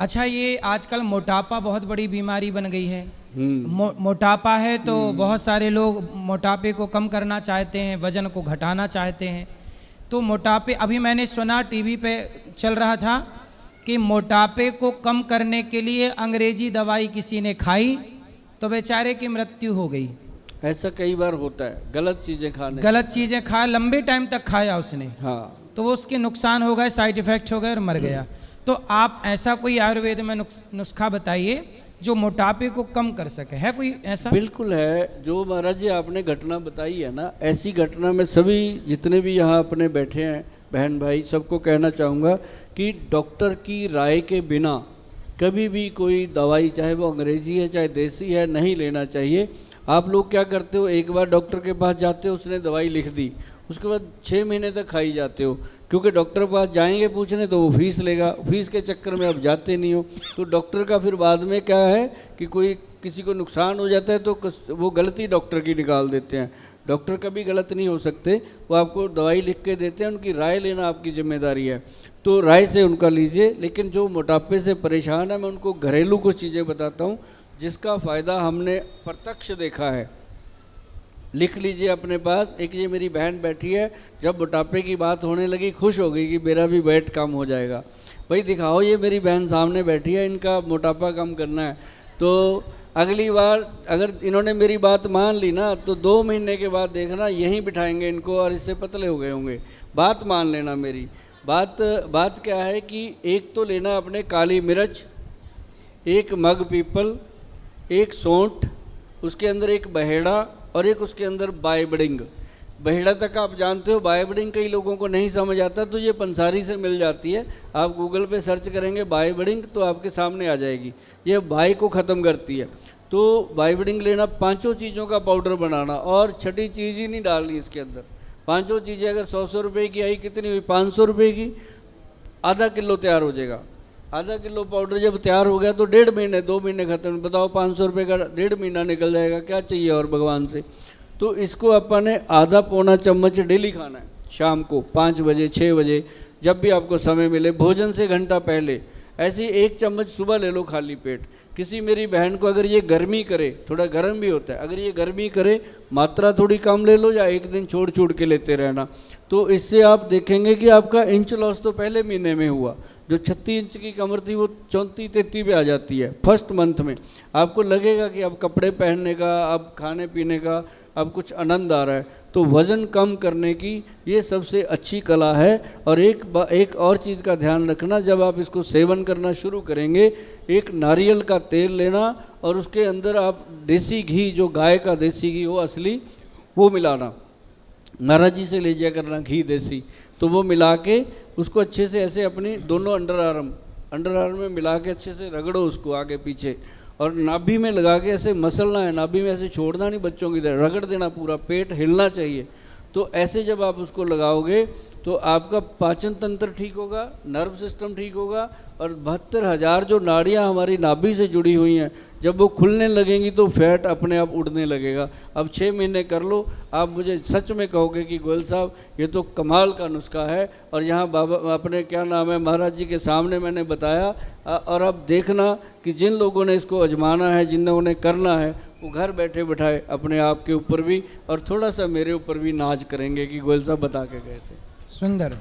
अच्छा, ये आजकल मोटापा बहुत बड़ी बीमारी बन गई है। मोटापा है तो बहुत सारे लोग मोटापे को कम करना चाहते हैं, वजन को घटाना चाहते हैं। तो मोटापे, अभी मैंने सुना टीवी पे चल रहा था कि मोटापे को कम करने के लिए अंग्रेजी दवाई किसी ने खाई तो बेचारे की मृत्यु हो गई। ऐसा कई बार होता है, गलत चीजें खा, लंबे टाइम तक खाया उसने। हाँ, तो वो उसके नुकसान हो गए, साइड इफेक्ट हो गए और मर गया। तो आप ऐसा कोई आयुर्वेद में नुस्खा बताइए जो मोटापे को कम कर सके, है कोई ऐसा? बिल्कुल है। जो महाराज जी आपने घटना बताई है ना, ऐसी घटना में सभी जितने भी यहाँ अपने बैठे हैं बहन भाई, सबको कहना चाहूँगा कि डॉक्टर की राय के बिना कभी भी कोई दवाई, चाहे वो अंग्रेजी है चाहे देसी है, नहीं लेना चाहिए। आप लोग क्या करते हो, एक बार डॉक्टर के पास जाते हो, उसने दवाई लिख दी, उसके बाद 6 महीने तक खाई जाते हो, क्योंकि डॉक्टर के पास जाएंगे पूछने तो वो फीस लेगा, फीस के चक्कर में आप जाते नहीं हो। तो डॉक्टर का फिर बाद में क्या है कि कोई किसी को नुकसान हो जाता है तो वो गलती डॉक्टर की निकाल देते हैं। डॉक्टर कभी गलत नहीं हो सकते, वो आपको दवाई लिख के देते हैं, उनकी राय लेना आपकी जिम्मेदारी है, तो राय से उनका लीजिए। लेकिन जो मोटापे से परेशान है, मैं उनको घरेलू कुछ चीज़ें बताता हूँ जिसका फ़ायदा हमने प्रत्यक्ष देखा है। लिख लीजिए अपने पास। एक ये मेरी बहन बैठी है, जब मोटापे की बात होने लगी खुश हो गई कि मेरा भी वेट कम हो जाएगा। भाई दिखाओ, ये मेरी बहन सामने बैठी है, इनका मोटापा कम करना है। तो अगली बार अगर इन्होंने मेरी बात मान ली ना, तो 2 महीने के बाद देखना यहीं बिठाएंगे इनको और इससे पतले हो गए होंगे। बात मान लेना मेरी। बात क्या है कि एक तो लेना अपने काली मिर्च, एक मग पीपल, एक सौंठ, उसके अंदर एक बहेड़ा और एक उसके अंदर बायबडिंग। बहेड़ा तक आप जानते हो, बायबडिंग कई लोगों को नहीं समझ आता, तो ये पंसारी से मिल जाती है। आप गूगल पे सर्च करेंगे बायबडिंग तो आपके सामने आ जाएगी। ये बाई को ख़त्म करती है। तो बायबडिंग लेना, 5 चीज़ों का पाउडर बनाना और छठी चीज़ ही नहीं डालनी इसके अंदर। 5 चीज़ें अगर 100 रुपये की आई, कितनी हुई? 500 रुपये की। आधा किलो तैयार हो जाएगा। आधा किलो पाउडर जब तैयार हो गया तो 1.5 महीने 2 महीने खत्म। बताओ, 500 रुपये का 1.5 महीना निकल जाएगा, क्या चाहिए और भगवान से। तो इसको अपन ने आधा पौना चम्मच डेली खाना है, शाम को 5 बजे 6 बजे, जब भी आपको समय मिले, भोजन से घंटा पहले। ऐसे 1 चम्मच सुबह ले लो खाली पेट। किसी मेरी बहन को अगर ये गर्मी करे, थोड़ा गर्म भी होता है, अगर ये गर्मी करे, मात्रा थोड़ी कम ले लो या एक दिन छोड़ के लेते रहना। तो इससे आप देखेंगे कि आपका इंच लॉस तो पहले महीने में हुआ। जो 36 इंच की कमर थी वो 34-33 पे आ जाती है फर्स्ट मंथ में। आपको लगेगा कि अब कपड़े पहनने का, अब खाने पीने का, अब कुछ आनंद आ रहा है। तो वज़न कम करने की ये सबसे अच्छी कला है। और एक और चीज़ का ध्यान रखना, जब आप इसको सेवन करना शुरू करेंगे, एक नारियल का तेल लेना और उसके अंदर आप देसी घी, जो गाय का देसी घी हो असली, वो मिलाना। महाराज जी से ले जाया करना घी देसी, तो वो मिला के उसको अच्छे से ऐसे अपनी दोनों अंडर आर्म में मिला के अच्छे से रगड़ो उसको आगे पीछे, और नाभि में लगा के ऐसे मसलना है। नाभि में ऐसे छोड़ना नहीं, बच्चों की तरह रगड़ देना, पूरा पेट हिलना चाहिए। तो ऐसे जब आप उसको लगाओगे तो आपका पाचन तंत्र ठीक होगा, नर्व सिस्टम ठीक होगा, और 72,000 जो नाड़ियाँ हमारी नाभि से जुड़ी हुई हैं, जब वो खुलने लगेंगी तो फैट अपने आप उड़ने लगेगा। अब 6 महीने कर लो, आप मुझे सच में कहोगे कि गोयल साहब ये तो कमाल का नुस्खा है। और यहाँ बाबा अपने क्या नाम है, महाराज जी के सामने मैंने बताया। और अब देखना कि जिन लोगों ने इसको आजमाना है, जिन लोगों ने करना है, वो घर बैठे बैठाए अपने आप के ऊपर भी और थोड़ा सा मेरे ऊपर भी नाज करेंगे कि गोयल साहब बता के गए थे। सुंदर।